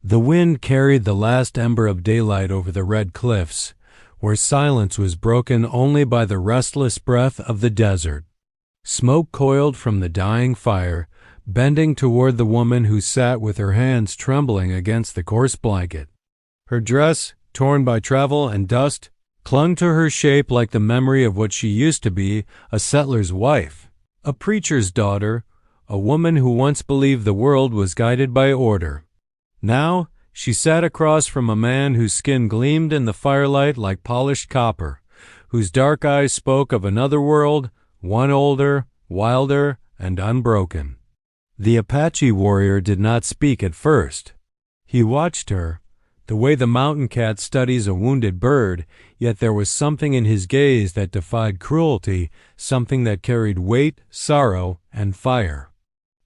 The wind carried the last ember of daylight over the red cliffs, where silence was broken only by the restless breath of the desert. Smoke coiled from the dying fire, bending toward the woman who sat with her hands trembling against the coarse blanket. Her dress, torn by travel and dust, clung to her shape like the memory of what she used to be, a settler's wife, a preacher's daughter, a woman who once believed the world was guided by order. Now she sat across from a man whose skin gleamed in the firelight like polished copper, whose dark eyes spoke of another world, one older, wilder, and unbroken. The Apache warrior did not speak at first. He watched her, the way the mountain cat studies a wounded bird, yet there was something in his gaze that defied cruelty, something that carried weight, sorrow, and fire.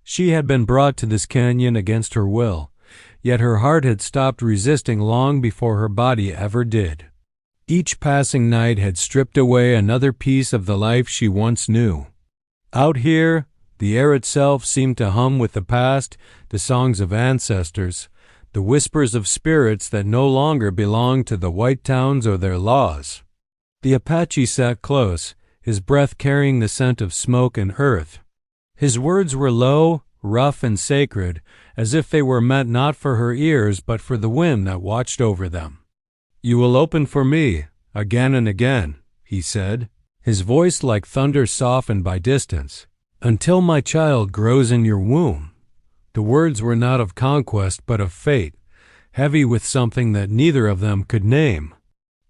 She had been brought to this canyon against her will, yet her heart had stopped resisting long before her body ever did. Each passing night had stripped away another piece of the life she once knew. Out here, the air itself seemed to hum with the past, the songs of ancestors, the whispers of spirits that no longer belonged to the white towns or their laws. The Apache sat close, his breath carrying the scent of smoke and earth. His words were low, rough, and sacred, as if they were meant not for her ears but for the wind that watched over them. "You will open for me, again and again," he said, his voice like thunder softened by distance, "until my child grows in your womb." The words were not of conquest but of fate, heavy with something that neither of them could name.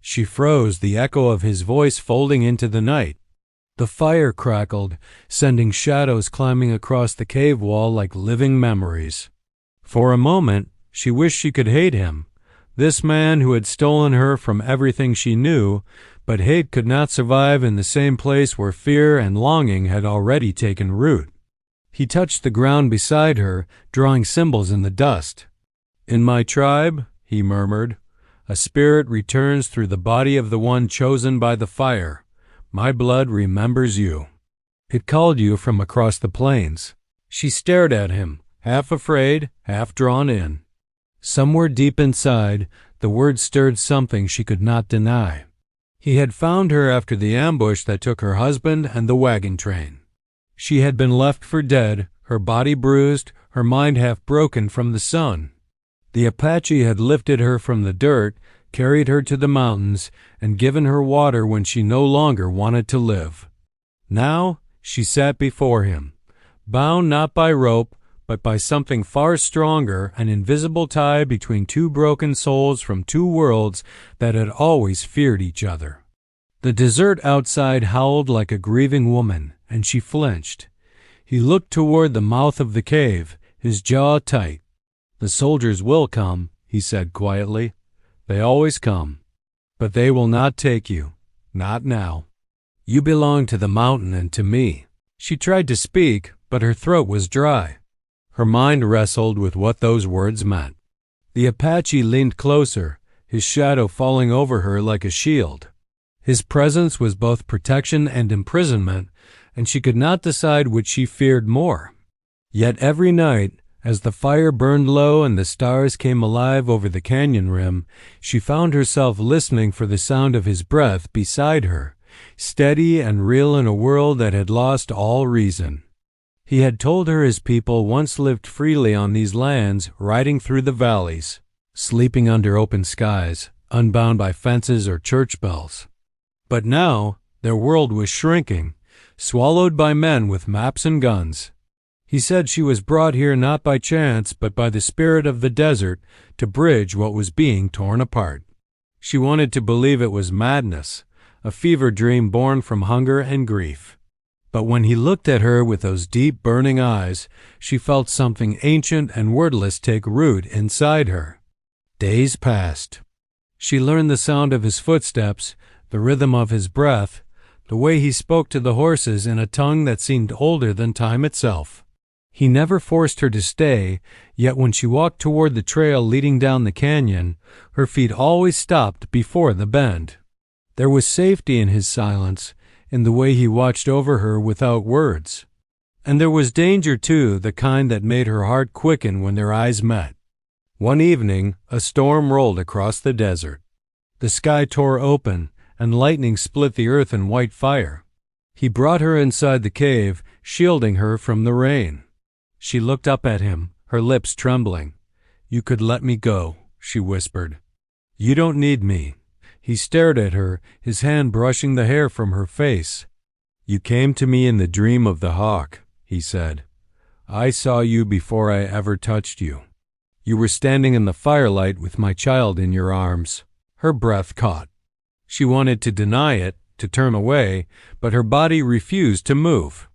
She froze, the echo of his voice folding into the night. The fire crackled, sending shadows climbing across the cave wall like living memories. For a moment, she wished she could hate him, this man who had stolen her from everything she knew, but hate could not survive in the same place where fear and longing had already taken root. He touched the ground beside her, drawing symbols in the dust. "In my tribe," he murmured, "a spirit returns through the body of the one chosen by the fire. My blood remembers you." It called you from across the plains. She stared at him, half afraid, half drawn in. Somewhere deep inside, the words stirred something she could not deny. He had found her after the ambush that took her husband and the wagon train. She had been left for dead, her body bruised, her mind half broken from the sun. The Apache had lifted her from the dirt, carried her to the mountains, and given her water when she no longer wanted to live. Now she sat before him, bound not by rope, but by something far stronger, an invisible tie between two broken souls from two worlds that had always feared each other. The desert outside howled like a grieving woman, and she flinched. He looked toward the mouth of the cave, his jaw tight. "The soldiers will come," he said quietly. "They always come. But they will not take you. Not now. You belong to the mountain and to me." She tried to speak, but her throat was dry. Her mind wrestled with what those words meant. The Apache leaned closer, his shadow falling over her like a shield. His presence was both protection and imprisonment, and she could not decide which she feared more. Yet every night, as the fire burned low and the stars came alive over the canyon rim, she found herself listening for the sound of his breath beside her, steady and real in a world that had lost all reason. He had told her his people once lived freely on these lands, riding through the valleys, sleeping under open skies, unbound by fences or church bells. But now their world was shrinking, swallowed by men with maps and guns. He said she was brought here not by chance but by the spirit of the desert to bridge what was being torn apart. She wanted to believe it was madness, a fever dream born from hunger and grief. But when he looked at her with those deep burning eyes, she felt something ancient and wordless take root inside her. Days passed. She learned the sound of his footsteps, the rhythm of his breath, the way he spoke to the horses in a tongue that seemed older than time itself. He never forced her to stay, yet when she walked toward the trail leading down the canyon, her feet always stopped before the bend. There was safety in his silence, in the way he watched over her without words. And there was danger, too, the kind that made her heart quicken when their eyes met. One evening, a storm rolled across the desert. The sky tore open, and lightning split the earth in white fire. He brought her inside the cave, shielding her from the rain. She looked up at him, her lips trembling. "You could let me go," she whispered. "You don't need me." He stared at her, his hand brushing the hair from her face. "You came to me in the dream of the hawk," he said. "I saw you before I ever touched you. You were standing in the firelight with my child in your arms." Her breath caught. She wanted to deny it, to turn away, but her body refused to move.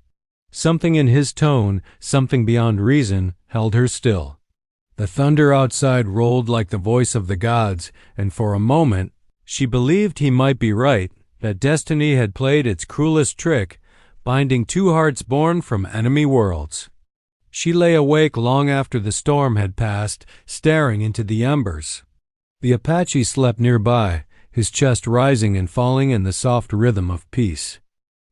Something in his tone, something beyond reason, held her still. The thunder outside rolled like the voice of the gods, and for a moment she believed he might be right, that destiny had played its cruelest trick, binding two hearts born from enemy worlds. She lay awake long after the storm had passed, staring into the embers. The Apache slept nearby, his chest rising and falling in the soft rhythm of peace.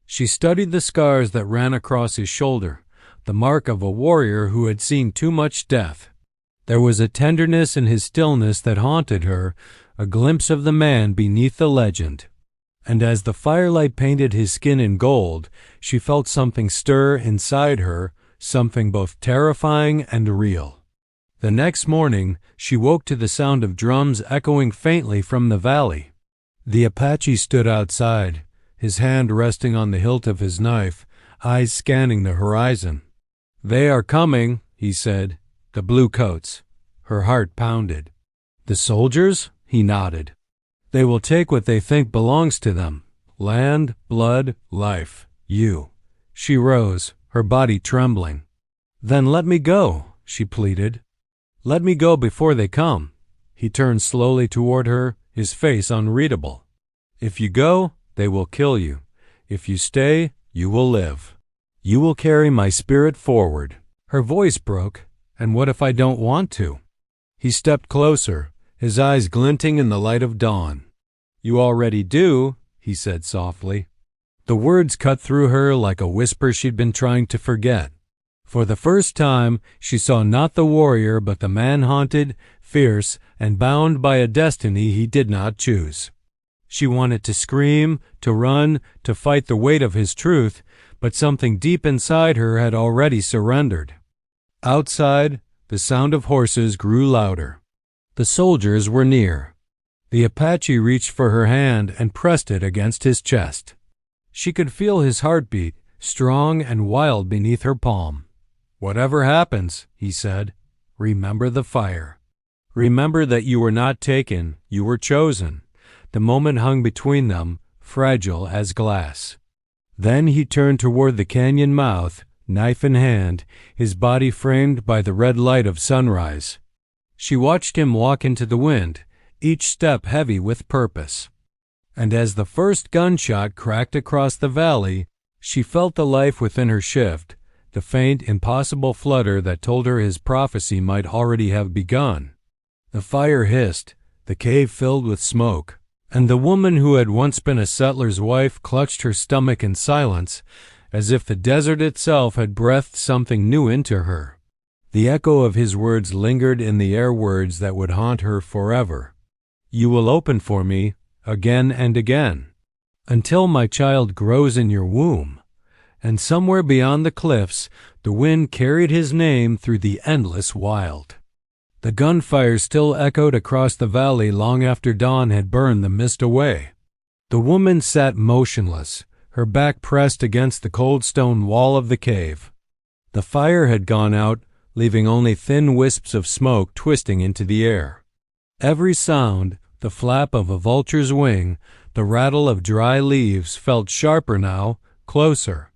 She studied the scars that ran across his shoulder, the mark of a warrior who had seen too much death. There was a tenderness in his stillness that haunted her, a glimpse of the man beneath the legend. And as the firelight painted his skin in gold, she felt something stir inside her, something both terrifying and real. The next morning, she woke to the sound of drums echoing faintly from the valley. The Apache stood outside, his hand resting on the hilt of his knife, eyes scanning the horizon. "They are coming," he said. "The blue coats." Her heart pounded. "The soldiers?" He nodded. "They will take what they think belongs to them. Land, blood, life, you." She rose, her body trembling. "Then let me go," she pleaded. "Let me go before they come." He turned slowly toward her, his face unreadable. "If you go, they will kill you. If you stay, you will live. You will carry my spirit forward." Her voice broke. "And what if I don't want to?" He stepped closer, his eyes glinting in the light of dawn. "You already do," he said softly. The words cut through her like a whisper she'd been trying to forget. For the first time, she saw not the warrior but the man haunted, fierce, and bound by a destiny he did not choose. She wanted to scream, to run, to fight the weight of his truth, but something deep inside her had already surrendered. Outside, the sound of horses grew louder. The soldiers were near. The Apache reached for her hand and pressed it against his chest. She could feel his heartbeat, strong and wild beneath her palm. "Whatever happens," he said, "remember the fire. Remember that you were not taken, you were chosen." The moment hung between them, fragile as glass. Then he turned toward the canyon mouth, knife in hand, his body framed by the red light of sunrise. She watched him walk into the wind, each step heavy with purpose. And as the first gunshot cracked across the valley, she felt the life within her shift, the faint, impossible flutter that told her his prophecy might already have begun. The fire hissed, the cave filled with smoke, and the woman who had once been a settler's wife clutched her stomach in silence, as if the desert itself had breathed something new into her. The echo of his words lingered in the air, words that would haunt her forever. "You will open for me, again and again, until my child grows in your womb." And somewhere beyond the cliffs, the wind carried his name through the endless wild. The gunfire still echoed across the valley long after dawn had burned the mist away. The woman sat motionless, her back pressed against the cold stone wall of the cave. The fire had gone out, leaving only thin wisps of smoke twisting into the air. Every sound, the flap of a vulture's wing, the rattle of dry leaves, felt sharper now, closer.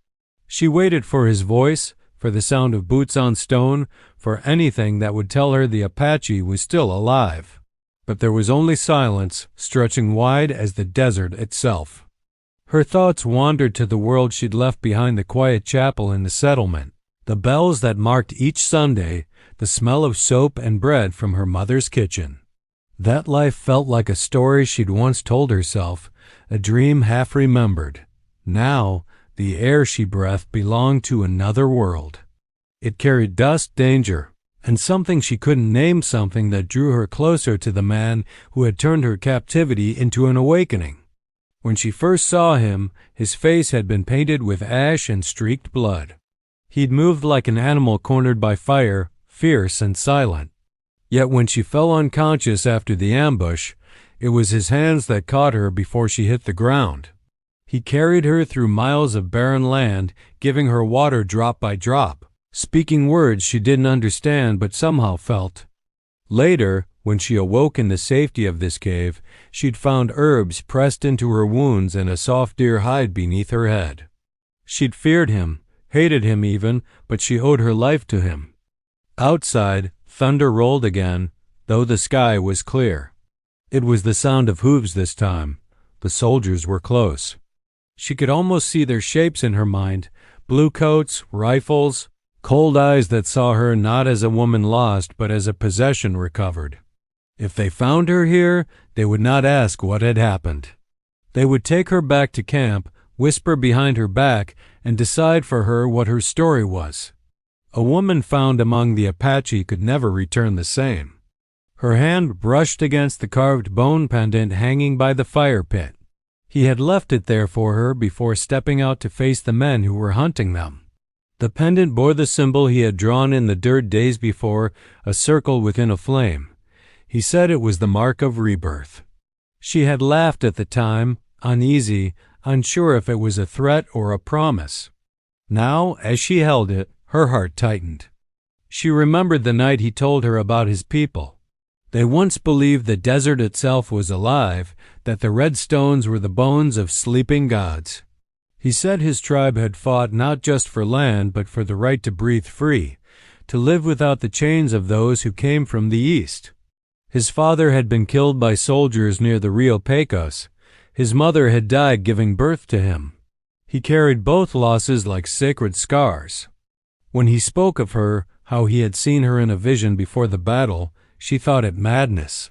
She waited for his voice, for the sound of boots on stone, for anything that would tell her the Apache was still alive. But there was only silence, stretching wide as the desert itself. Her thoughts wandered to the world she'd left behind, the quiet chapel in the settlement, the bells that marked each Sunday, the smell of soap and bread from her mother's kitchen. That life felt like a story she'd once told herself, a dream half remembered. Now, the air she breathed belonged to another world. It carried dust, danger, and something she couldn't name, something that drew her closer to the man who had turned her captivity into an awakening. When she first saw him, his face had been painted with ash and streaked blood. He'd moved like an animal cornered by fire, fierce and silent. Yet when she fell unconscious after the ambush, it was his hands that caught her before she hit the ground. He carried her through miles of barren land, giving her water drop by drop, speaking words she didn't understand but somehow felt. Later, when she awoke in the safety of this cave, she'd found herbs pressed into her wounds and a soft deer hide beneath her head. She'd feared him, hated him even, but she owed her life to him. Outside, thunder rolled again, though the sky was clear. It was the sound of hooves this time. The soldiers were close. She could almost see their shapes in her mind, blue coats, rifles, cold eyes that saw her not as a woman lost but as a possession recovered. If they found her here, they would not ask what had happened. They would take her back to camp, whisper behind her back, and decide for her what her story was. A woman found among the Apache could never return the same. Her hand brushed against the carved bone pendant hanging by the fire pit. He had left it there for her before stepping out to face the men who were hunting them. The pendant bore the symbol he had drawn in the dirt days before, a circle within a flame. He said it was the mark of rebirth. She had laughed at the time, uneasy, unsure if it was a threat or a promise. Now, as she held it, her heart tightened. She remembered the night he told her about his people. They once believed the desert itself was alive, that the red stones were the bones of sleeping gods. He said his tribe had fought not just for land but for the right to breathe free, to live without the chains of those who came from the east. His father had been killed by soldiers near the Rio Pecos. His mother had died giving birth to him. He carried both losses like sacred scars. When he spoke of her, how he had seen her in a vision before the battle, she thought it madness.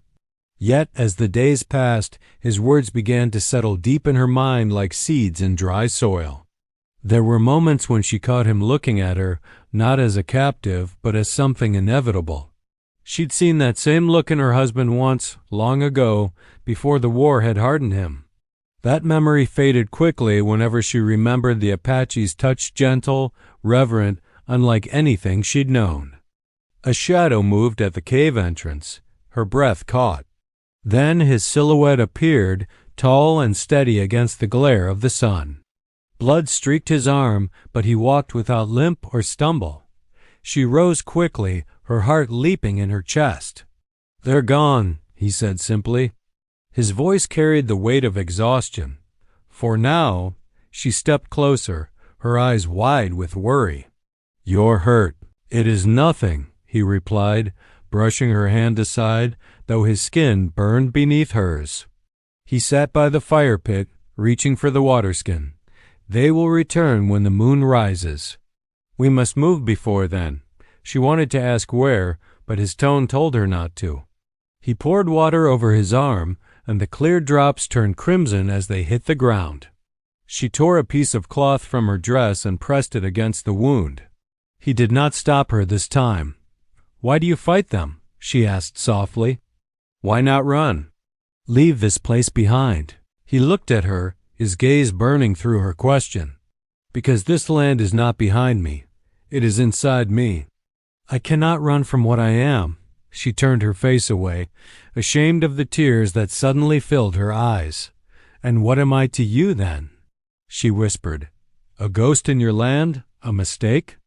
Yet, as the days passed, his words began to settle deep in her mind like seeds in dry soil. There were moments when she caught him looking at her, not as a captive, but as something inevitable. She'd seen that same look in her husband once, long ago, before the war had hardened him. That memory faded quickly whenever she remembered the Apache's touch, gentle, reverent, unlike anything she'd known. A shadow moved at the cave entrance. Her breath caught. Then his silhouette appeared, tall and steady against the glare of the sun. Blood streaked his arm, but he walked without limp or stumble. She rose quickly, her heart leaping in her chest. "They're gone," he said simply. His voice carried the weight of exhaustion. For now, she stepped closer, her eyes wide with worry. "You're hurt." "It is nothing," he replied, brushing her hand aside, though his skin burned beneath hers. He sat by the fire pit, reaching for the waterskin. "They will return when the moon rises." "We must move before then." She wanted to ask where, but his tone told her not to. He poured water over his arm, and the clear drops turned crimson as they hit the ground. She tore a piece of cloth from her dress and pressed it against the wound. He did not stop her this time. "Why do you fight them?" she asked softly. "Why not run?" "Leave this place behind." He looked at her, his gaze burning through her question. "Because this land is not behind me. It is inside me. I cannot run from what I am." She turned her face away, ashamed of the tears that suddenly filled her eyes. "And what am I to you, then?" she whispered. "A ghost in your land? A mistake?"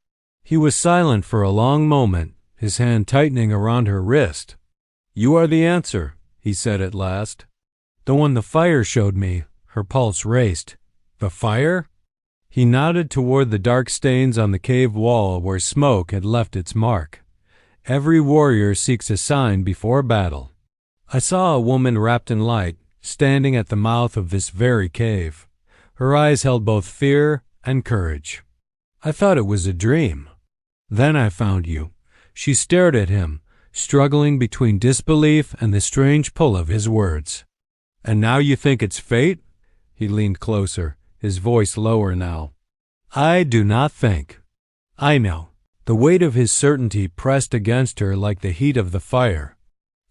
He was silent for a long moment, his hand tightening around her wrist. "You are the answer," he said at last. "The one the fire showed me." Her pulse raced. "The fire?" He nodded toward the dark stains on the cave wall where smoke had left its mark. Every warrior seeks a sign before battle. "I saw a woman wrapped in light, standing at the mouth of this very cave. Her eyes held both fear and courage. I thought it was a dream. Then I found you." She stared at him, struggling between disbelief and the strange pull of his words. "And now you think it's fate?" He leaned closer, his voice lower now. "I do not think. I know. The weight of his certainty pressed against her like the heat of the fire.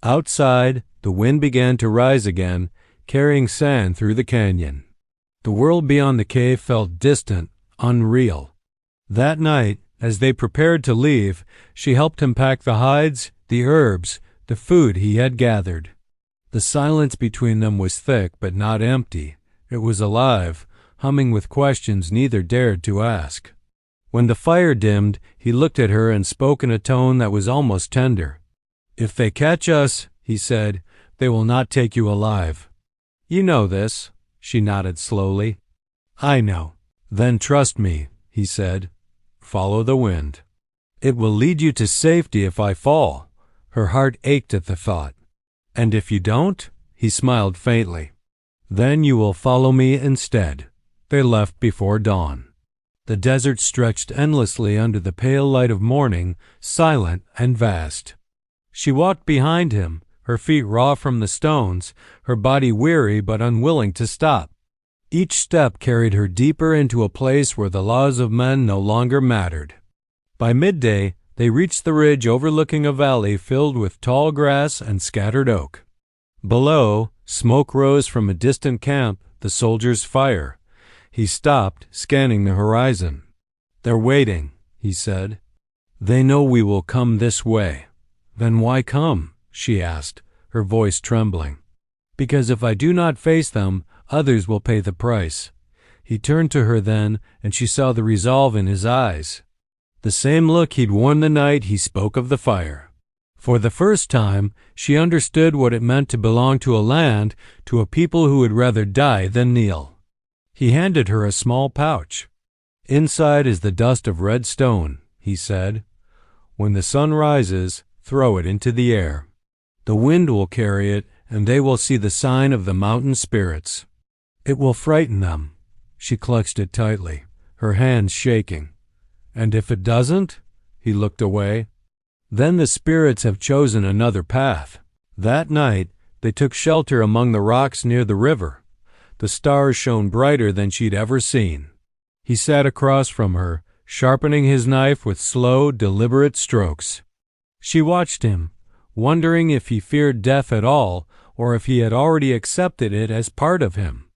Outside, the wind began to rise again, carrying sand through the canyon. The world beyond the cave felt distant, unreal. That night, as they prepared to leave, she helped him pack the hides, the herbs, the food he had gathered. The silence between them was thick but not empty. It was alive, humming with questions neither dared to ask. When the fire dimmed, he looked at her and spoke in a tone that was almost tender. "If they catch us," he said, "they will not take you alive." "You know this," she nodded slowly. "I know." "Then trust me," he said. "Follow the wind. It will lead you to safety if I fall." Her heart ached at the thought. "And if you don't?" He smiled faintly. "Then you will follow me instead." They left before dawn. The desert stretched endlessly under the pale light of morning, silent and vast. She walked behind him, her feet raw from the stones, her body weary but unwilling to stop. Each step carried her deeper into a place where the laws of men no longer mattered. By midday, they reached the ridge overlooking a valley filled with tall grass and scattered oak. Below, smoke rose from a distant camp, the soldiers' fire. He stopped, scanning the horizon. "They're waiting," he said. "They know we will come this way." "Then why come?" she asked, her voice trembling. "Because if I do not face them, others will pay the price." He turned to her then, and she saw the resolve in his eyes. The same look he'd worn the night he spoke of the fire. For the first time, she understood what it meant to belong to a land, to a people who would rather die than kneel. He handed her a small pouch. "Inside is the dust of red stone," he said. "When the sun rises, throw it into the air. The wind will carry it, and they will see the sign of the mountain spirits. It will frighten them." She clutched it tightly, her hands shaking. "And if it doesn't?" He looked away. "Then the spirits have chosen another path." That night, they took shelter among the rocks near the river. The stars shone brighter than she'd ever seen. He sat across from her, sharpening his knife with slow, deliberate strokes. She watched him, wondering if he feared death at all, or if he had already accepted it as part of him.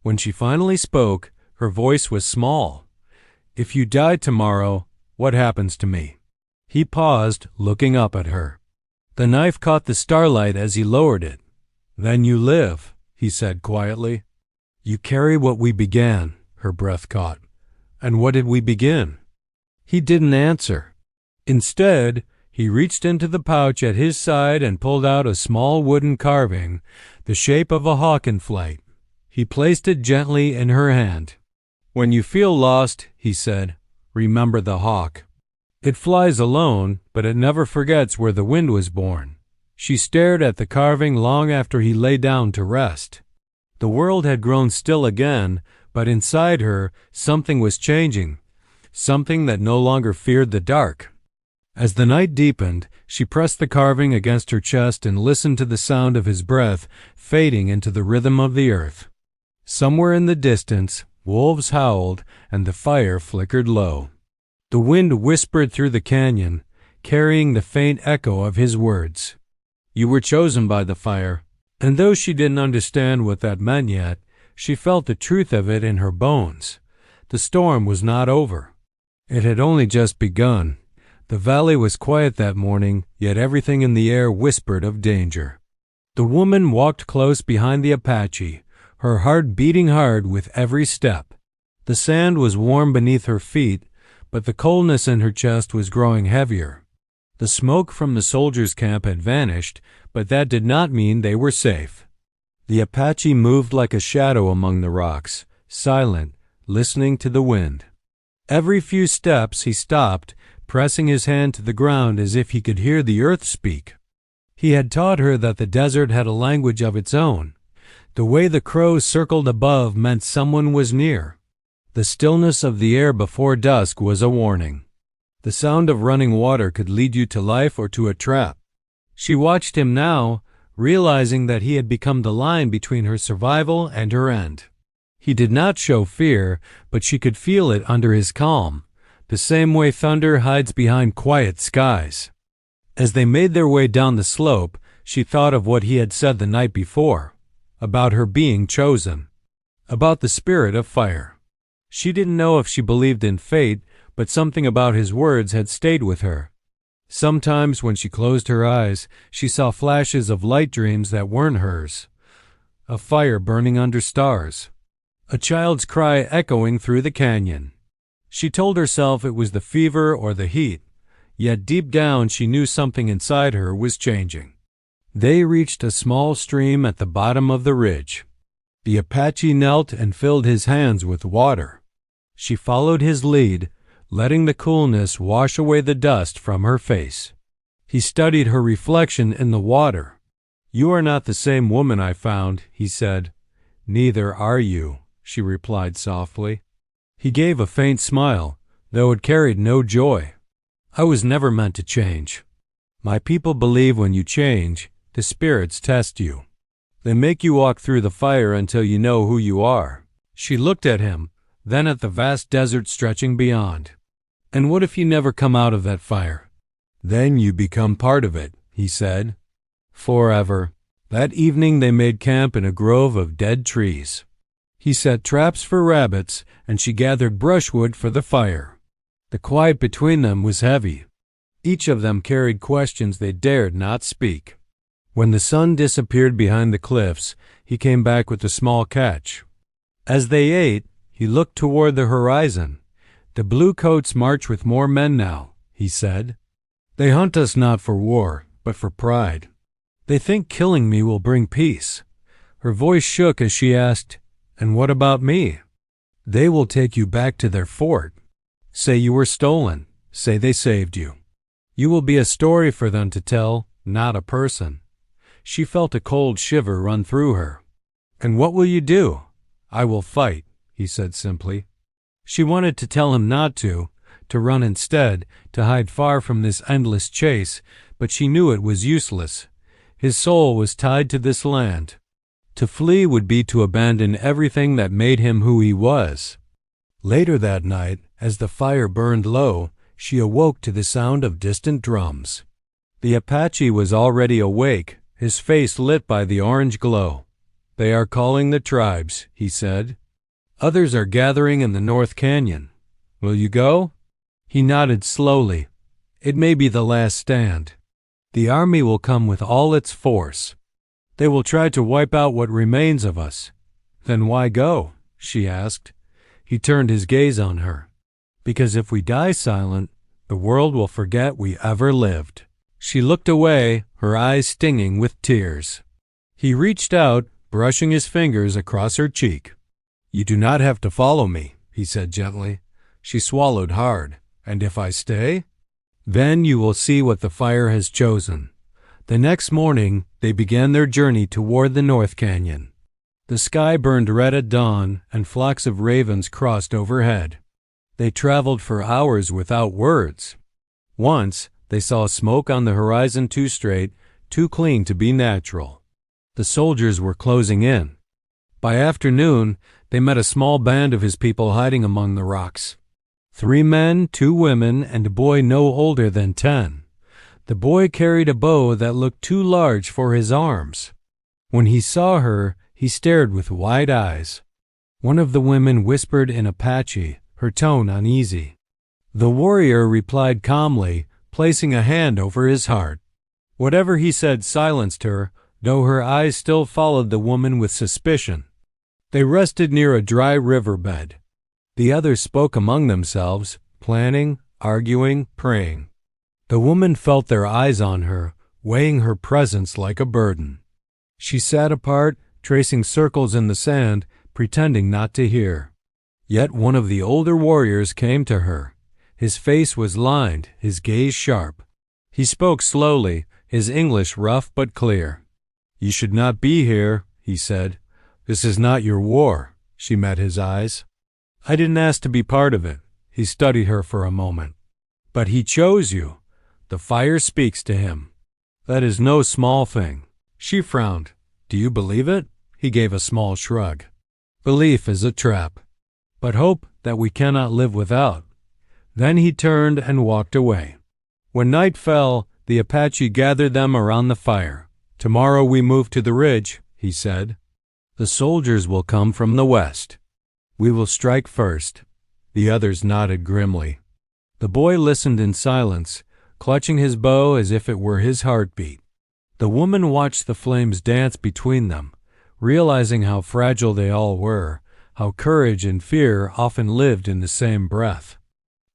When she finally spoke, her voice was small. "If you die tomorrow, what happens to me?" He paused, looking up at her. The knife caught the starlight as he lowered it. "Then you live," he said quietly. "You carry what we began," her breath caught. "And what did we begin?" He didn't answer. Instead, he reached into the pouch at his side and pulled out a small wooden carving, the shape of a hawk in flight. He placed it gently in her hand. "When you feel lost," he said, "remember the hawk. It flies alone, but it never forgets where the wind was born." She stared at the carving long after he lay down to rest. The world had grown still again, but inside her, something was changing, something that no longer feared the dark. As the night deepened, she pressed the carving against her chest and listened to the sound of his breath fading into the rhythm of the earth. Somewhere in the distance, wolves howled and the fire flickered low. The wind whispered through the canyon, carrying the faint echo of his words. "You were chosen by the fire." And though she didn't understand what that meant yet, she felt the truth of it in her bones. The storm was not over. It had only just begun. The valley was quiet that morning, yet everything in the air whispered of danger. The woman walked close behind the Apache, her heart beating hard with every step. The sand was warm beneath her feet, but the coldness in her chest was growing heavier. The smoke from the soldiers' camp had vanished, but that did not mean they were safe. The Apache moved like a shadow among the rocks, silent, listening to the wind. Every few steps he stopped, pressing his hand to the ground as if he could hear the earth speak. He had taught her that the desert had a language of its own. The way the crows circled above meant someone was near. The stillness of the air before dusk was a warning. The sound of running water could lead you to life or to a trap. She watched him now, realizing that he had become the line between her survival and her end. He did not show fear, but she could feel it under his calm, the same way thunder hides behind quiet skies. As they made their way down the slope, she thought of what he had said the night before, about her being chosen, about the spirit of fire. She didn't know if she believed in fate, but something about his words had stayed with her. Sometimes when she closed her eyes, she saw flashes of light dreams that weren't hers. A fire burning under stars. A child's cry echoing through the canyon. She told herself it was the fever or the heat, yet deep down she knew something inside her was changing. They reached a small stream at the bottom of the ridge. The Apache knelt and filled his hands with water. She followed his lead, letting the coolness wash away the dust from her face. He studied her reflection in the water. "You are not the same woman I found," he said. "Neither are you," she replied softly. He gave a faint smile, though it carried no joy. "I was never meant to change. My people believe when you change, the spirits test you. They make you walk through the fire until you know who you are." She looked at him, then at the vast desert stretching beyond. "And what if you never come out of that fire?" "Then you become part of it," he said. Forever. That evening they made camp in a grove of dead trees. He set traps for rabbits, and she gathered brushwood for the fire. The quiet between them was heavy. Each of them carried questions they dared not speak. When the sun disappeared behind the cliffs, he came back with a small catch. As they ate, he looked toward the horizon. "The blue coats march with more men now," he said. "They hunt us not for war, but for pride. They think killing me will bring peace." Her voice shook as she asked, "And what about me?" "They will take you back to their fort. Say you were stolen. Say they saved you. You will be a story for them to tell, not a person." She felt a cold shiver run through her. "And what will you do?" "I will fight," he said simply. She wanted to tell him not to run instead, to hide far from this endless chase, but she knew it was useless. His soul was tied to this land. To flee would be to abandon everything that made him who he was. Later that night, as the fire burned low, she awoke to the sound of distant drums. The Apache was already awake, his face lit by the orange glow. "They are calling the tribes," he said. "Others are gathering in the North Canyon. Will you go?" He nodded slowly. "It may be the last stand. The army will come with all its force. They will try to wipe out what remains of us." "Then why go?" she asked. He turned his gaze on her. "Because if we die silent, the world will forget we ever lived." She looked away, her eyes stinging with tears. He reached out, brushing his fingers across her cheek. "You do not have to follow me," he said gently. She swallowed hard. "And if I stay?" "Then you will see what the fire has chosen." The next morning, they began their journey toward the North Canyon. The sky burned red at dawn, and flocks of ravens crossed overhead. They traveled for hours without words. Once, they saw smoke on the horizon too straight, too clean to be natural. The soldiers were closing in. By afternoon, they met a small band of his people hiding among the rocks. 3 men, 2 women, and a boy no older than 10. The boy carried a bow that looked too large for his arms. When he saw her, he stared with wide eyes. One of the women whispered in Apache, her tone uneasy. The warrior replied calmly, placing a hand over his heart. Whatever he said silenced her, though her eyes still followed the woman with suspicion. They rested near a dry riverbed. The others spoke among themselves, planning, arguing, praying. The woman felt their eyes on her, weighing her presence like a burden. She sat apart, tracing circles in the sand, pretending not to hear. Yet one of the older warriors came to her. His face was lined, his gaze sharp. He spoke slowly, his English rough but clear. "You should not be here," he said. "This is not your war." She met his eyes. "I didn't ask to be part of it." He studied her for a moment. "But he chose you. The fire speaks to him. That is no small thing." She frowned. "Do you believe it?" He gave a small shrug. "Belief is a trap. But hope that we cannot live without. Then he turned and walked away. When night fell, the Apache gathered them around the fire. "Tomorrow we move to the ridge," he said. "The soldiers will come from the west. We will strike first." The others nodded grimly. The boy listened in silence, clutching his bow as if it were his heartbeat. The woman watched the flames dance between them, realizing how fragile they all were, how courage and fear often lived in the same breath.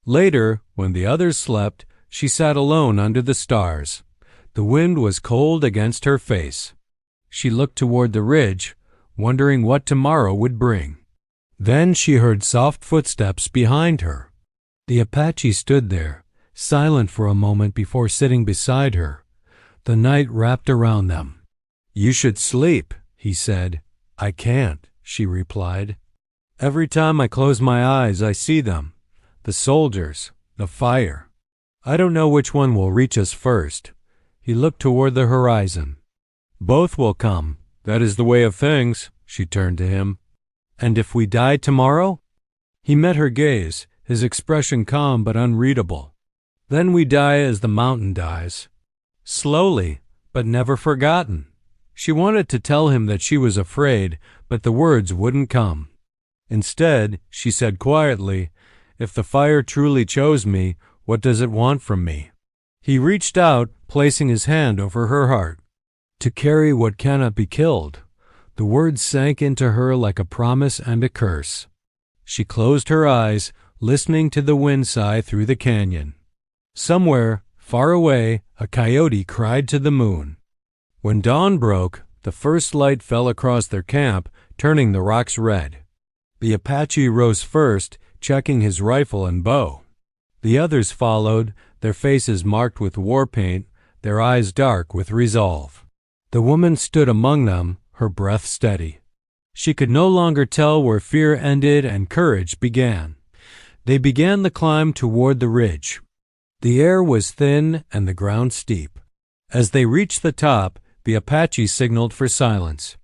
Later, when the others slept, she sat alone under the stars. The wind was cold against her face. She looked toward the ridge, wondering what tomorrow would bring. Then she heard soft footsteps behind her. The Apache stood there, silent for a moment before sitting beside her. The night wrapped around them. "You should sleep," he said. "I can't," she replied. "Every time I close my eyes, I see them. The soldiers, the fire. I don't know which one will reach us first." He looked toward the horizon. "Both will come. That is the way of things." She turned to him. "And if we die tomorrow?" He met her gaze, his expression calm but unreadable. "Then we die as the mountain dies. Slowly, but never forgotten." She wanted to tell him that she was afraid, but the words wouldn't come. Instead, she said quietly, "If the fire truly chose me, what does it want from me?" He reached out, placing his hand over her heart. "To carry what cannot be killed." The words sank into her like a promise and a curse. She closed her eyes, listening to the wind sigh through the canyon. Somewhere, far away, a coyote cried to the moon. When dawn broke, the first light fell across their camp, turning the rocks red. The Apache rose first, checking his rifle and bow. The others followed, their faces marked with war paint, their eyes dark with resolve. The woman stood among them, her breath steady. She could no longer tell where fear ended and courage began. They began the climb toward the ridge. The air was thin and the ground steep. As they reached the top, the Apache signaled for silence.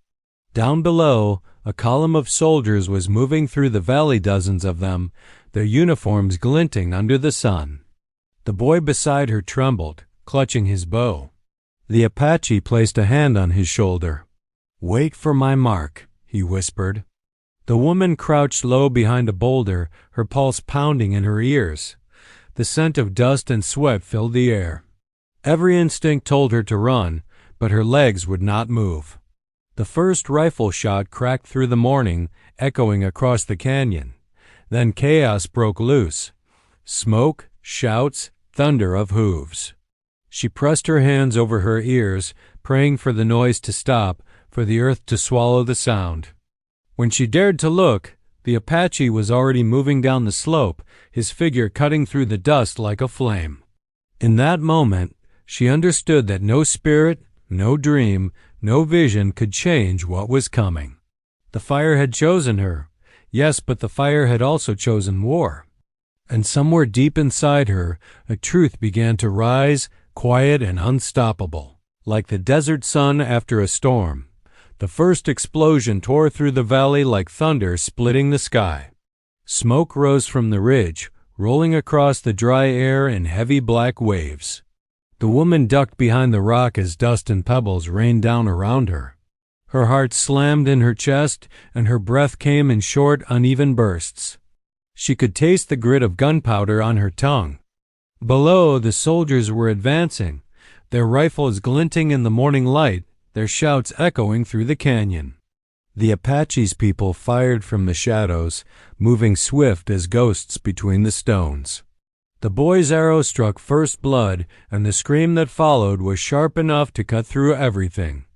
Down below, a column of soldiers was moving through the valley, dozens of them, their uniforms glinting under the sun. The boy beside her trembled, clutching his bow. The Apache placed a hand on his shoulder. "Wait for my mark," he whispered. The woman crouched low behind a boulder, her pulse pounding in her ears. The scent of dust and sweat filled the air. Every instinct told her to run, but her legs would not move. The first rifle shot cracked through the morning, echoing across the canyon. Then chaos broke loose. Smoke, shouts, thunder of hooves. She pressed her hands over her ears, praying for the noise to stop, for the earth to swallow the sound. When she dared to look, the Apache was already moving down the slope, his figure cutting through the dust like a flame. In that moment, she understood that no spirit, no dream, no vision could change what was coming. The fire had chosen her. Yes, but the fire had also chosen war. And somewhere deep inside her, a truth began to rise, quiet and unstoppable, like the desert sun after a storm. The first explosion tore through the valley like thunder splitting the sky. Smoke rose from the ridge, rolling across the dry air in heavy black waves. The woman ducked behind the rock as dust and pebbles rained down around her. Her heart slammed in her chest, and her breath came in short, uneven bursts. She could taste the grit of gunpowder on her tongue. Below, the soldiers were advancing, their rifles glinting in the morning light, their shouts echoing through the canyon. The Apache's people fired from the shadows, moving swift as ghosts between the stones. The boy's arrow struck first blood, and the scream that followed was sharp enough to cut through everything.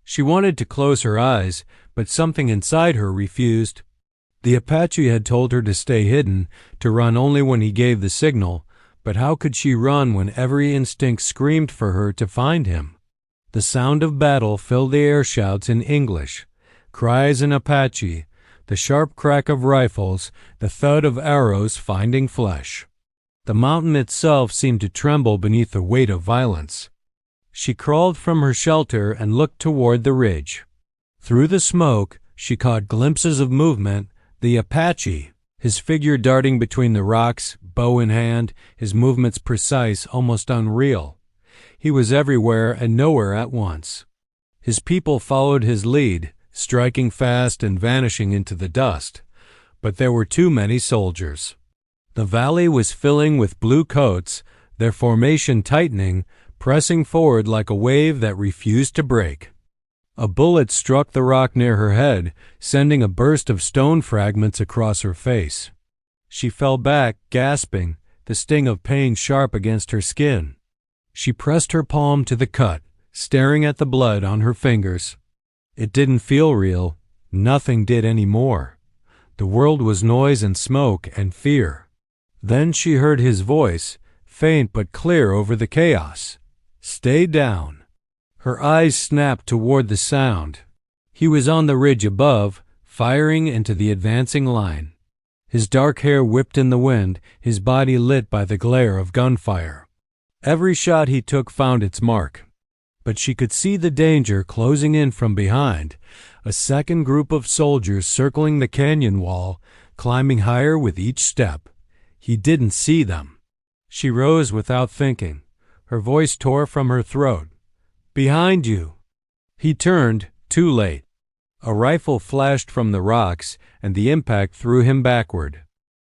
She wanted to close her eyes, but something inside her refused. The Apache had told her to stay hidden, to run only when he gave the signal, but how could she run when every instinct screamed for her to find him? The sound of battle filled the air, shouts in English, cries in Apache, the sharp crack of rifles, the thud of arrows finding flesh. The mountain itself seemed to tremble beneath the weight of violence. She crawled from her shelter and looked toward the ridge. Through the smoke, she caught glimpses of movement, the Apache, his figure darting between the rocks, bow in hand, his movements precise, almost unreal. He was everywhere and nowhere at once. His people followed his lead, striking fast and vanishing into the dust. But there were too many soldiers. The valley was filling with blue coats, their formation tightening, pressing forward like a wave that refused to break. A bullet struck the rock near her head, sending a burst of stone fragments across her face. She fell back, gasping, the sting of pain sharp against her skin. She pressed her palm to the cut, staring at the blood on her fingers. It didn't feel real. Nothing did anymore. The world was noise and smoke and fear. Then she heard his voice, faint but clear over the chaos. "Stay down." Her eyes snapped toward the sound. He was on the ridge above, firing into the advancing line. His dark hair whipped in the wind, his body lit by the glare of gunfire. Every shot he took found its mark. But she could see the danger closing in from behind, a second group of soldiers circling the canyon wall, climbing higher with each step. He didn't see them. She rose without thinking. Her voice tore from her throat. "Behind you!" He turned, too late. A rifle flashed from the rocks, and the impact threw him backward.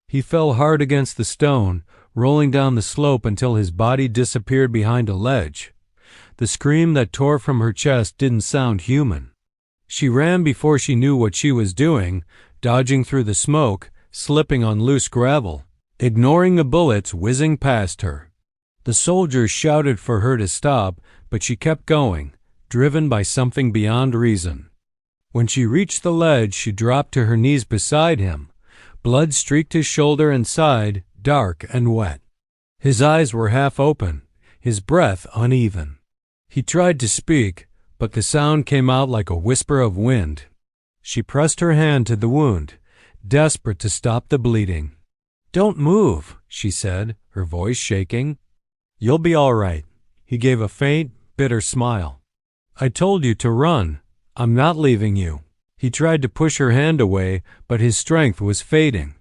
He fell hard against the stone, rolling down the slope until his body disappeared behind a ledge. The scream that tore from her chest didn't sound human. She ran before she knew what she was doing, dodging through the smoke, slipping on loose gravel, ignoring the bullets whizzing past her. The soldiers shouted for her to stop, but she kept going, driven by something beyond reason. When she reached the ledge, she dropped to her knees beside him. Blood streaked his shoulder and side, dark and wet. His eyes were half open, his breath uneven. He tried to speak, but the sound came out like a whisper of wind. She pressed her hand to the wound, desperate to stop the bleeding. "Don't move," she said, her voice shaking. "You'll be all right." He gave a faint, bitter smile. "I told you to run. I'm not leaving you." He tried to push her hand away, but his strength was fading.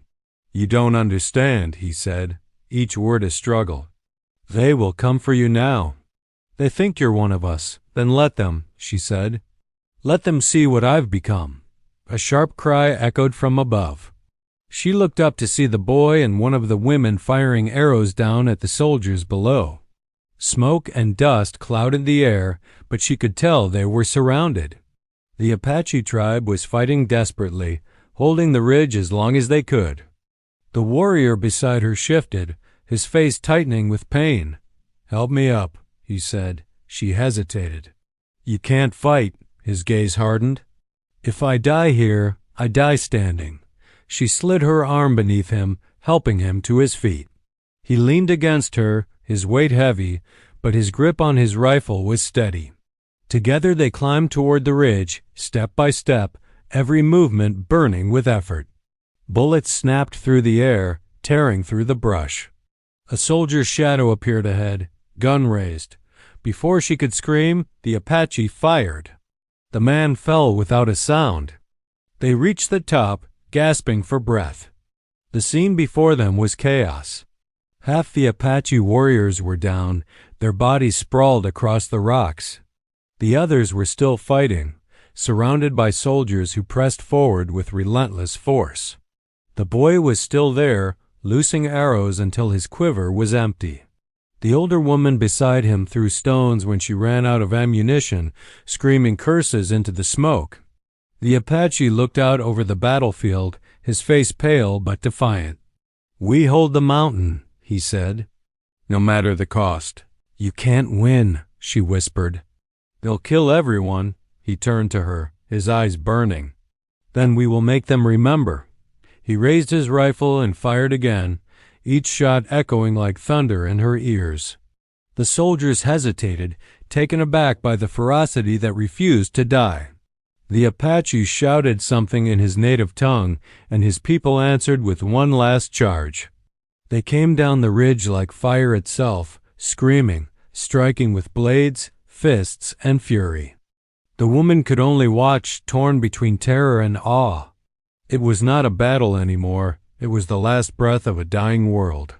"You don't understand," he said, each word a struggle. "They will come for you now. They think you're one of us. Then let them," she said. "Let them see what I've become." A sharp cry echoed from above. She looked up to see the boy and one of the women firing arrows down at the soldiers below. Smoke and dust clouded the air, but she could tell they were surrounded. The Apache tribe was fighting desperately, holding the ridge as long as they could. The warrior beside her shifted, his face tightening with pain. "Help me up," he said. She hesitated. "You can't fight," his gaze hardened. "If I die here, I die standing." She slid her arm beneath him, helping him to his feet. He leaned against her, his weight heavy, but his grip on his rifle was steady. Together they climbed toward the ridge, step by step, every movement burning with effort. Bullets snapped through the air, tearing through the brush. A soldier's shadow appeared ahead, gun raised. Before she could scream, the Apache fired. The man fell without a sound. They reached the top, gasping for breath. The scene before them was chaos. Half the Apache warriors were down, their bodies sprawled across the rocks. The others were still fighting, surrounded by soldiers who pressed forward with relentless force. The boy was still there, loosing arrows until his quiver was empty. The older woman beside him threw stones when she ran out of ammunition, screaming curses into the smoke. The Apache looked out over the battlefield, his face pale but defiant. "We hold the mountain," he said, "no matter the cost." "You can't win," she whispered. "They'll kill everyone." He turned to her, his eyes burning. "Then we will make them remember." He raised his rifle and fired again, each shot echoing like thunder in her ears. The soldiers hesitated, taken aback by the ferocity that refused to die. The Apache shouted something in his native tongue, and his people answered with one last charge. They came down the ridge like fire itself, screaming, striking with blades, fists, and fury. The woman could only watch, torn between terror and awe. It was not a battle anymore. It was the last breath of a dying world.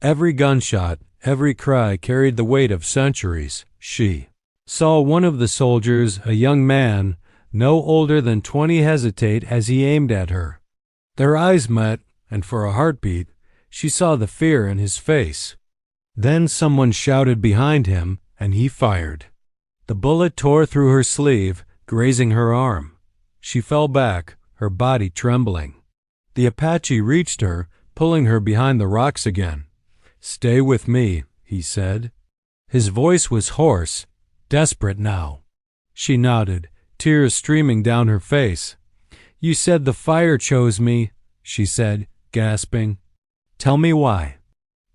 Every gunshot, every cry carried the weight of centuries. She saw one of the soldiers, a young man, no older than 20, hesitate as he aimed at her. Their eyes met, and for a heartbeat, she saw the fear in his face. Then someone shouted behind him, and he fired. The bullet tore through her sleeve, grazing her arm. She fell back, her body trembling. The Apache reached her, pulling her behind the rocks again. "Stay with me," he said. His voice was hoarse, desperate now. She nodded, tears streaming down her face. "You said the fire chose me," she said, gasping. "Tell me why.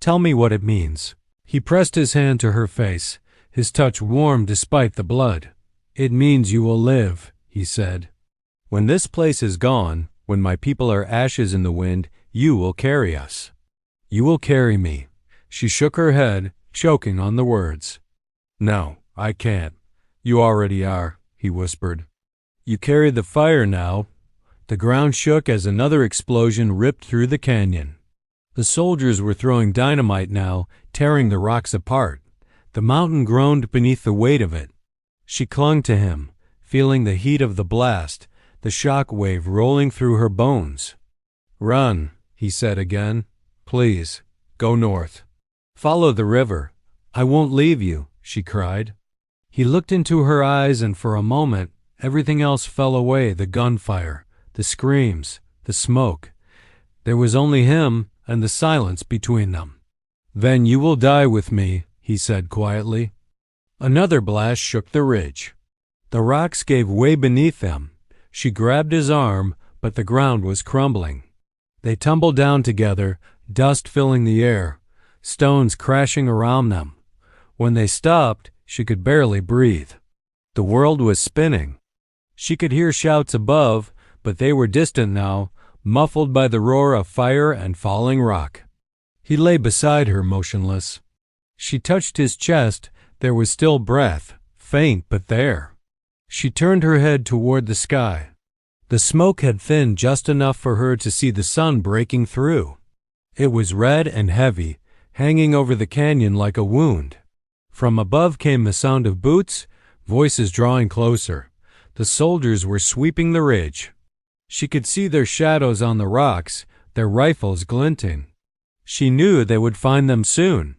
Tell me what it means." He pressed his hand to her face, his touch warm despite the blood. "It means you will live," he said. "When this place is gone, when my people are ashes in the wind, you will carry us. You will carry me." She shook her head, choking on the words. "No, I can't. You already are," he whispered. "You carry the fire now." The ground shook as another explosion ripped through the canyon. The soldiers were throwing dynamite now, tearing the rocks apart. The mountain groaned beneath the weight of it. She clung to him, feeling the heat of the blast, the shock wave rolling through her bones. "Run," he said again. "Please, go north. Follow the river. I won't leave you," she cried. He looked into her eyes, and for a moment, everything else fell away, the gunfire, the screams, the smoke. There was only him and the silence between them. "Then you will die with me," he said quietly. Another blast shook the ridge. The rocks gave way beneath them. She grabbed his arm, but the ground was crumbling. They tumbled down together, dust filling the air, stones crashing around them. When they stopped, she could barely breathe. The world was spinning. She could hear shouts above, but they were distant now, muffled by the roar of fire and falling rock. He lay beside her, motionless. She touched his chest. There was still breath, faint but there. She turned her head toward the sky. The smoke had thinned just enough for her to see the sun breaking through. It was red and heavy, hanging over the canyon like a wound. From above came the sound of boots, voices drawing closer. The soldiers were sweeping the ridge. She could see their shadows on the rocks, their rifles glinting. She knew they would find them soon.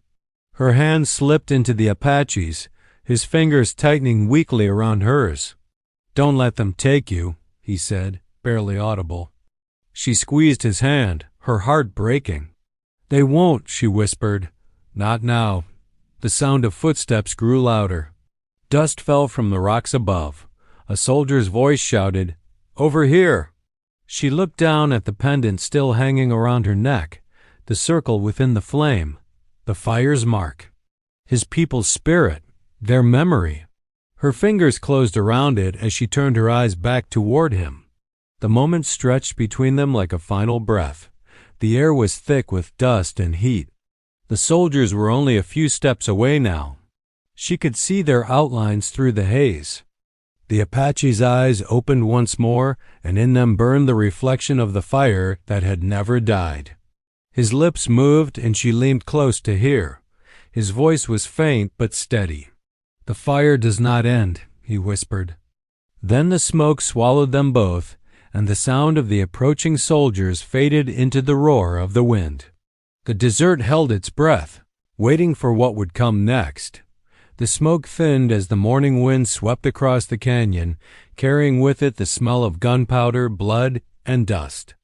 Her hand slipped into the Apache's, his fingers tightening weakly around hers. "Don't let them take you," he said, barely audible. She squeezed his hand, her heart breaking. "They won't," she whispered. "Not now." The sound of footsteps grew louder. Dust fell from the rocks above. A soldier's voice shouted, "Over here!" She looked down at the pendant still hanging around her neck, the circle within the flame, the fire's mark. His people's spirit, their memory. Her fingers closed around it as she turned her eyes back toward him. The moment stretched between them like a final breath. The air was thick with dust and heat. The soldiers were only a few steps away now. She could see their outlines through the haze. The Apache's eyes opened once more, and in them burned the reflection of the fire that had never died. His lips moved, and she leaned close to hear. His voice was faint but steady. "The fire does not end," he whispered. Then the smoke swallowed them both, and the sound of the approaching soldiers faded into the roar of the wind. The desert held its breath, waiting for what would come next. The smoke thinned as the morning wind swept across the canyon, carrying with it the smell of gunpowder, blood, and dust.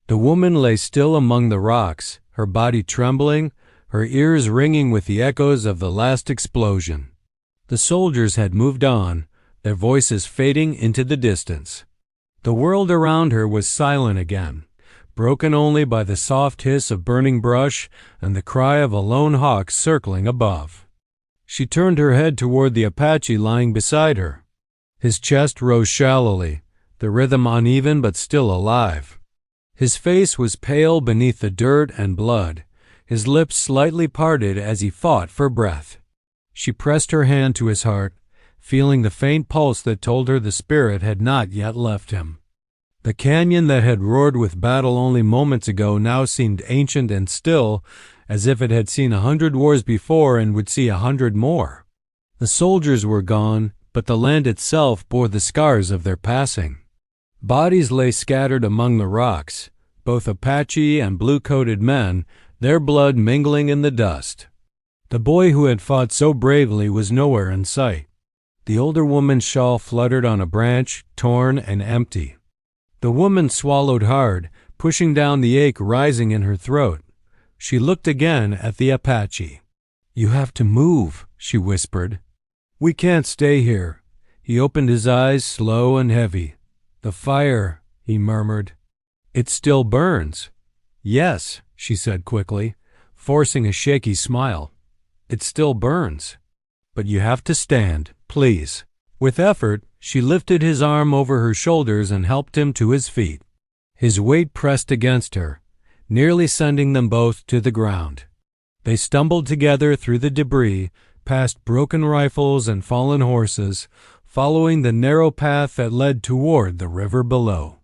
The woman lay still among the rocks, her body trembling, her ears ringing with the echoes of the last explosion. The soldiers had moved on, their voices fading into the distance. The world around her was silent again, broken only by the soft hiss of burning brush and the cry of a lone hawk circling above. She turned her head toward the Apache lying beside her. His chest rose shallowly, the rhythm uneven but still alive. His face was pale beneath the dirt and blood, his lips slightly parted as he fought for breath. She pressed her hand to his heart, feeling the faint pulse that told her the spirit had not yet left him. The canyon that had roared with battle only moments ago now seemed ancient and still, as if it had seen 100 wars before and would see 100 more. The soldiers were gone, but the land itself bore the scars of their passing. Bodies lay scattered among the rocks, both Apache and blue-coated men, their blood mingling in the dust. The boy who had fought so bravely was nowhere in sight. The older woman's shawl fluttered on a branch, torn and empty. The woman swallowed hard, pushing down the ache rising in her throat. She looked again at the Apache. "You have to move," she whispered. "We can't stay here." He opened his eyes, slow and heavy. "The fire," he murmured. "It still burns." "Yes," she said quickly, forcing a shaky smile. "It still burns. But you have to stand, please." With effort, she lifted his arm over her shoulders and helped him to his feet. His weight pressed against her, nearly sending them both to the ground. They stumbled together through the debris, past broken rifles and fallen horses, following the narrow path that led toward the river below.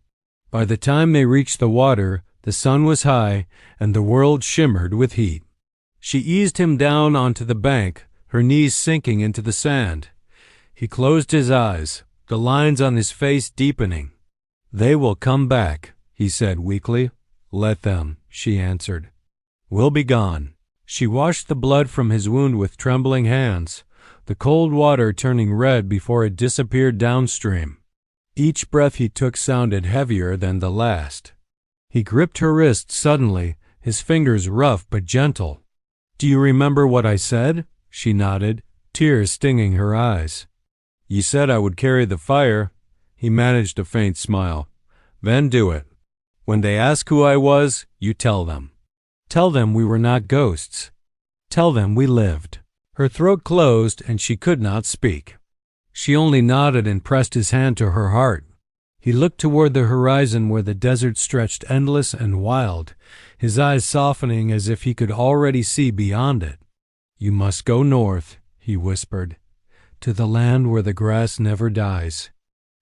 By the time they reached the water, the sun was high and the world shimmered with heat. She eased him down onto the bank, her knees sinking into the sand. He closed his eyes, the lines on his face deepening. "They will come back," he said weakly. "Let them," she answered. "We'll be gone." She washed the blood from his wound with trembling hands, the cold water turning red before it disappeared downstream. Each breath he took sounded heavier than the last. He gripped her wrist suddenly, his fingers rough but gentle. "Do you remember what I said?" She nodded, tears stinging her eyes. "You said I would carry the fire." He managed a faint smile. "Then do it. When they ask who I was, you tell them. Tell them we were not ghosts. Tell them we lived." Her throat closed and she could not speak. She only nodded and pressed his hand to her heart. He looked toward the horizon where the desert stretched endless and wild, his eyes softening as if he could already see beyond it. "You must go north," he whispered, "to the land where the grass never dies.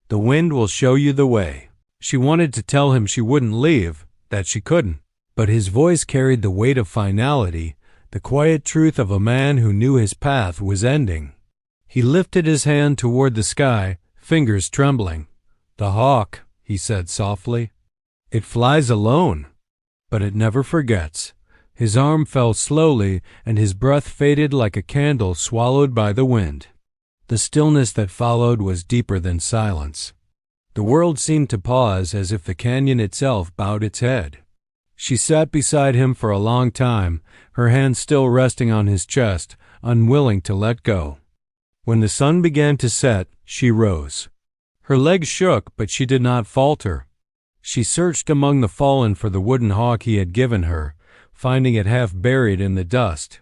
The wind will show you the way." She wanted to tell him she wouldn't leave, that she couldn't, but his voice carried the weight of finality, the quiet truth of a man who knew his path was ending. He lifted his hand toward the sky, fingers trembling. "The hawk," he said softly. "It flies alone, but it never forgets." His arm fell slowly, and his breath faded like a candle swallowed by the wind. The stillness that followed was deeper than silence. The world seemed to pause as if the canyon itself bowed its head. She sat beside him for a long time, her hand still resting on his chest, unwilling to let go. When the sun began to set, she rose. Her legs shook, but she did not falter. She searched among the fallen for the wooden hawk he had given her, finding it half buried in the dust.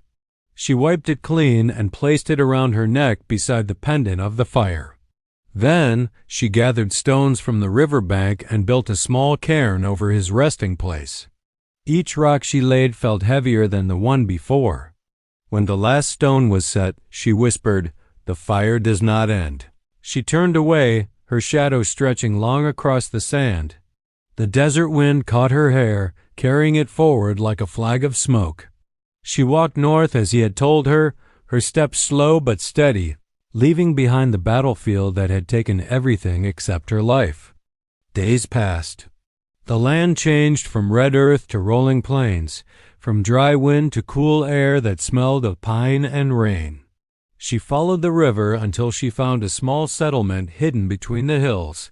She wiped it clean and placed it around her neck beside the pendant of the fire. Then she gathered stones from the river bank and built a small cairn over his resting place. Each rock she laid felt heavier than the one before. When the last stone was set, she whispered, "The fire does not end." She turned away, her shadow stretching long across the sand. The desert wind caught her hair, carrying it forward like a flag of smoke. She walked north as he had told her, her steps slow but steady, leaving behind the battlefield that had taken everything except her life. Days passed. The land changed from red earth to rolling plains, from dry wind to cool air that smelled of pine and rain. She followed the river until she found a small settlement hidden between the hills,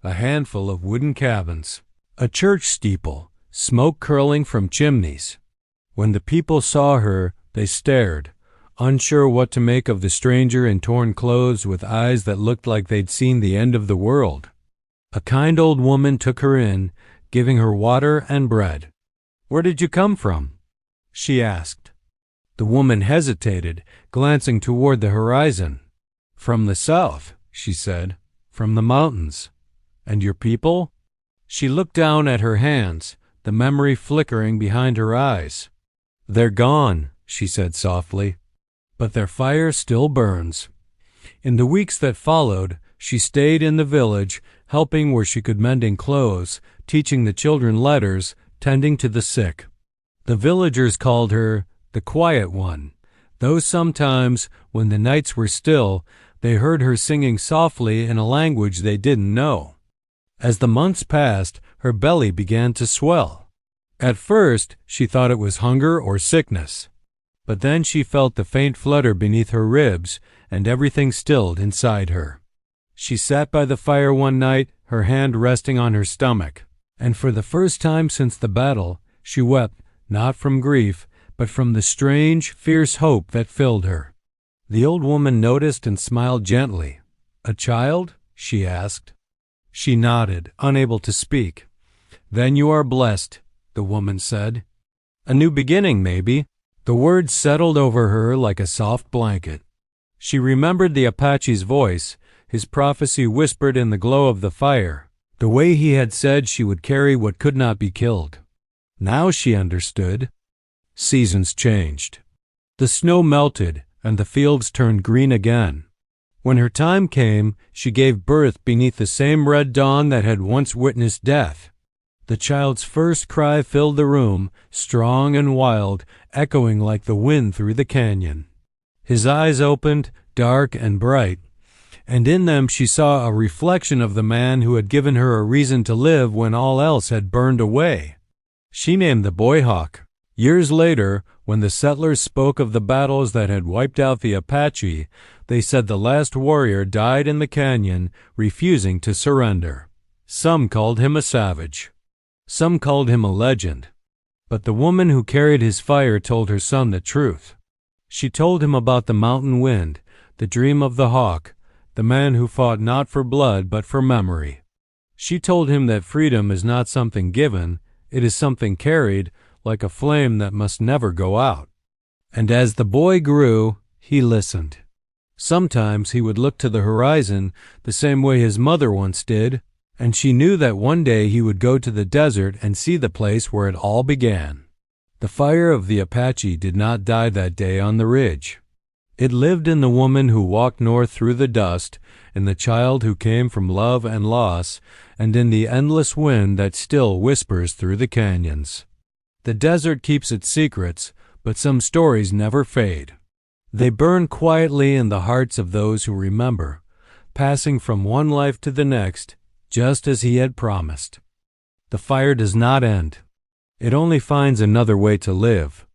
a handful of wooden cabins, a church steeple, smoke curling from chimneys. When the people saw her, they stared, unsure what to make of the stranger in torn clothes with eyes that looked like they'd seen the end of the world. A kind old woman took her in, giving her water and bread. "Where did you come from?" she asked. The woman hesitated, glancing toward the horizon. "From the south," she said, "from the mountains. And your people?" She looked down at her hands, the memory flickering behind her eyes. "They're gone," she said softly, "but their fire still burns." In the weeks that followed, She stayed in the village, helping where she could, mending clothes, teaching the children letters, tending to the sick. The villagers called her the Quiet One, though sometimes, when the nights were still, they heard her singing softly in a language they didn't know. As the months passed, her belly began to swell. At first, she thought it was hunger or sickness, but then she felt the faint flutter beneath her ribs, and everything stilled inside her. She sat by the fire one night, her hand resting on her stomach, and for the first time since the battle, she wept, not from grief, but from the strange, fierce hope that filled her. The old woman noticed and smiled gently. "A child?" she asked. She nodded, unable to speak. "Then you are blessed," the woman said. "A new beginning, maybe." The words settled over her like a soft blanket. She remembered the Apache's voice, his prophecy whispered in the glow of the fire, the way he had said she would carry what could not be killed. Now she understood. Seasons changed. The snow melted, and the fields turned green again. When her time came, she gave birth beneath the same red dawn that had once witnessed death. The child's first cry filled the room, strong and wild, echoing like the wind through the canyon. His eyes opened, dark and bright, and in them she saw a reflection of the man who had given her a reason to live when all else had burned away. She named the boy Hawk. Years later, when the settlers spoke of the battles that had wiped out the Apache, they said the last warrior died in the canyon, refusing to surrender. Some called him a savage. Some called him a legend. But the woman who carried his fire told her son the truth. She told him about the mountain wind, the dream of the hawk, the man who fought not for blood but for memory. She told him that freedom is not something given, it is something carried, like a flame that must never go out. And as the boy grew, he listened. Sometimes he would look to the horizon the same way his mother once did, and she knew that one day he would go to the desert and see the place where it all began. The fire of the Apache did not die that day on the ridge. It lived in the woman who walked north through the dust, in the child who came from love and loss, and in the endless wind that still whispers through the canyons. The desert keeps its secrets, but some stories never fade. They burn quietly in the hearts of those who remember, passing from one life to the next, just as he had promised. The fire does not end. It only finds another way to live.